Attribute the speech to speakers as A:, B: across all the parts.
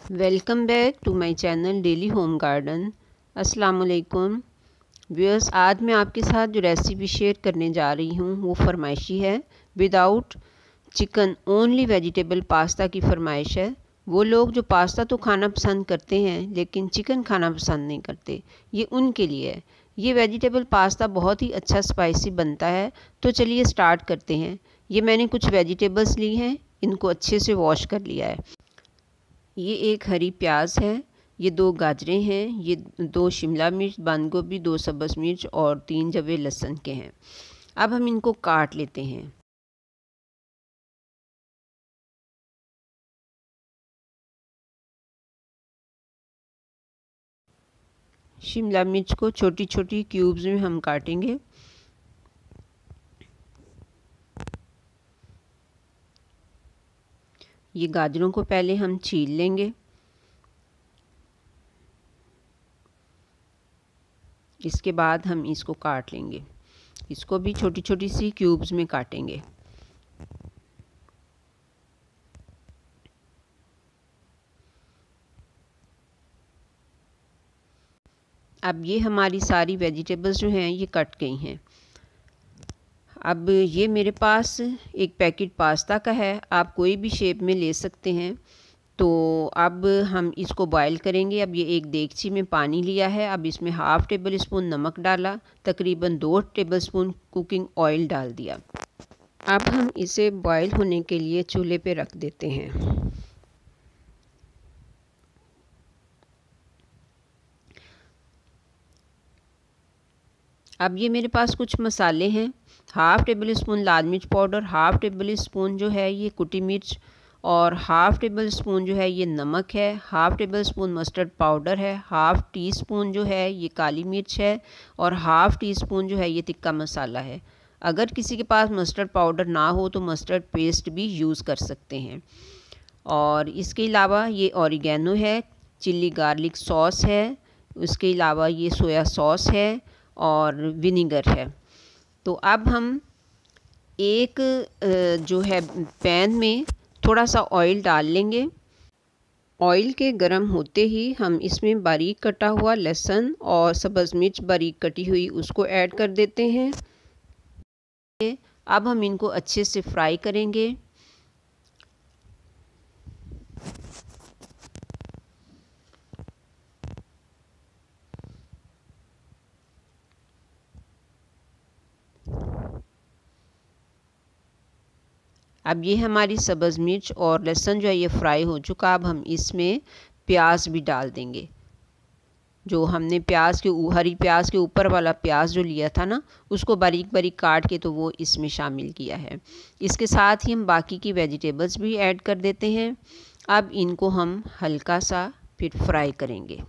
A: Welcome back to my channel daily home garden. अस्सलाम वालेकुम viewers, आज मैं आपके साथ जो रेसिपी शेयर करने जा रही हूँ वो फरमाइशी है। Without chicken only vegetable pasta की फरमाइश है। वो लोग जो पास्ता तो खाना पसंद करते हैं लेकिन चिकन खाना पसंद नहीं करते, ये उनके लिए है। ये वेजिटेबल पास्ता बहुत ही अच्छा स्पाइसी बनता है। तो चलिए स्टार्ट करते हैं। ये मैंने कुछ वेजिटेबल्स ली हैं, इनको अच्छे से वॉश कर लिया है। ये एक हरी प्याज है, ये 2 गाजरें हैं, ये 2 शिमला मिर्च, बंद गोभी, 2 सब्ज़ मिर्च और 3 जवे लहसुन के हैं। अब हम इनको काट लेते हैं। शिमला मिर्च को छोटी छोटी क्यूब्स में हम काटेंगे। ये गाजरों को पहले हम छील लेंगे। इसके बाद हम इसको काट लेंगे। इसको भी छोटी छोटी सी क्यूब्स में काटेंगे। अब ये हमारी सारी वेजिटेबल्स जो हैं ये कट गई हैं। अब ये मेरे पास एक पैकेट पास्ता का है, आप कोई भी शेप में ले सकते हैं। तो अब हम इसको बॉईल करेंगे। अब ये एक देगची में पानी लिया है, अब इसमें हाफ़ टेबल स्पून नमक डाला, तकरीबन 2 टेबल स्पून कुकिंग ऑयल डाल दिया। अब हम इसे बॉईल होने के लिए चूल्हे पे रख देते हैं। अब ये मेरे पास कुछ मसाले हैं। हाफ़ टेबल स्पून लाल मिर्च पाउडर, हाफ़ टेबल स्पून जो है ये कुटी मिर्च, और हाफ़ टेबल स्पून जो है ये नमक है, half table spoon mustard powder है, हाफ़ टी स्पून जो है ये काली मिर्च है, और हाफ़ टी स्पून जो है ये तिक्का मसाला है। अगर किसी के पास मस्टर्ड पाउडर ना हो तो मस्टर्ड पेस्ट भी यूज़ कर सकते हैं। और इसके अलावा ये ऑरिगेनो है, चिल्ली गार्लिक सॉस है, उसके अलावा ये सोया सॉस है और विनीगर है। तो अब हम एक जो है पैन में थोड़ा सा ऑयल डाल लेंगे। ऑयल के गर्म होते ही हम इसमें बारीक कटा हुआ लहसुन और सब्ज़ मिर्च बारीक कटी हुई उसको ऐड कर देते हैं। अब हम इनको अच्छे से फ्राई करेंगे। अब ये हमारी सब्ज़ मिर्च और लहसुन जो है ये फ्राई हो चुका। अब हम इसमें प्याज भी डाल देंगे। जो हमने प्याज के हरी प्याज के ऊपर वाला प्याज जो लिया था ना, उसको बारीक बारीक काट के तो वो इसमें शामिल किया है। इसके साथ ही हम बाकी की वेजिटेबल्स भी ऐड कर देते हैं। अब इनको हम हल्का सा फिर फ्राई करेंगे।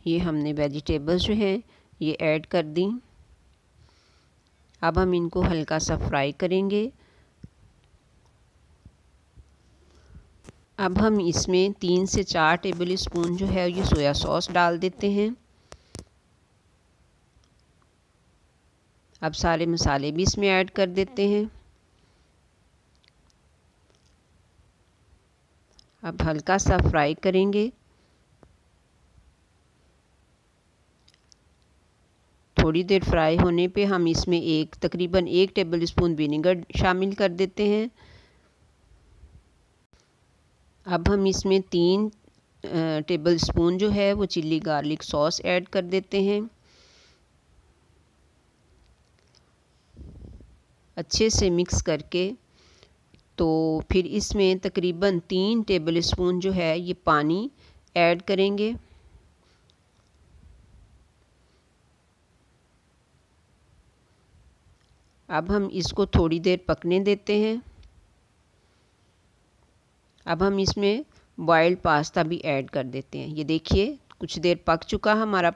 A: ये हमने वेजिटेबल्स जो हैं ये ऐड कर दी। अब हम इनको हल्का सा फ्राई करेंगे। अब हम इसमें 3 से 4 टेबल स्पून जो है ये सोया सॉस डाल देते हैं। अब सारे मसाले भी इसमें ऐड कर देते हैं। अब हल्का सा फ्राई करेंगे। थोड़ी देर फ्राई होने पे हम इसमें तकरीबन 1 टेबल स्पून विनेगर शामिल कर देते हैं। अब हम इसमें 3 टेबल स्पून जो है वो चिल्ली गार्लिक सॉस ऐड कर देते हैं। अच्छे से मिक्स करके तो फिर इसमें तकरीबन 3 टेबल स्पून जो है ये पानी ऐड करेंगे। अब हम इसको थोड़ी देर पकने देते हैं। अब हम इसमें बॉइल्ड पास्ता भी ऐड कर देते हैं। ये देखिए कुछ देर पक चुका हमारा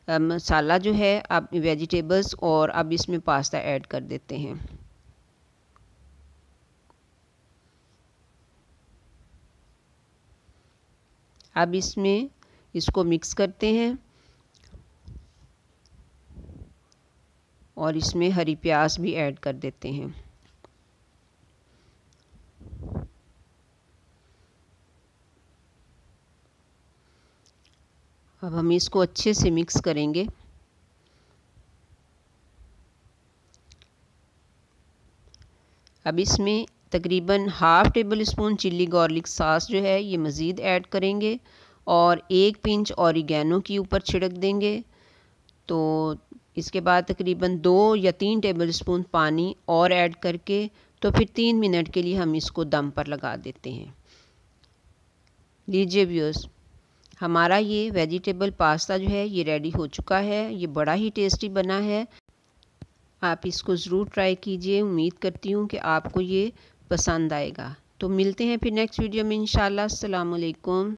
A: मसाला जो है। अब वेजिटेबल्स और अब इसमें पास्ता ऐड कर देते हैं। अब इसमें इसको मिक्स करते हैं और इसमें हरी प्याज भी ऐड कर देते हैं। अब हम इसको अच्छे से मिक्स करेंगे। अब इसमें तकरीबन half table spoon chilli garlic sauce जो है ये मज़ीद ऐड करेंगे और 1 पिंच ऑरिगेनो की ऊपर छिड़क देंगे। तो इसके बाद तकरीबन 2 या 3 टेबल स्पून पानी और ऐड करके तो फिर 3 मिनट के लिए हम इसको दम पर लगा देते हैं। लीजिए व्यूअर्स, हमारा ये वेजिटेबल पास्ता जो है ये रेडी हो चुका है। ये बड़ा ही टेस्टी बना है। आप इसको ज़रूर ट्राई कीजिए। उम्मीद करती हूँ कि आपको ये पसंद आएगा। तो मिलते हैं फिर नेक्स्ट वीडियो में इंशाल्लाह। अस्सलाम वालेकुम।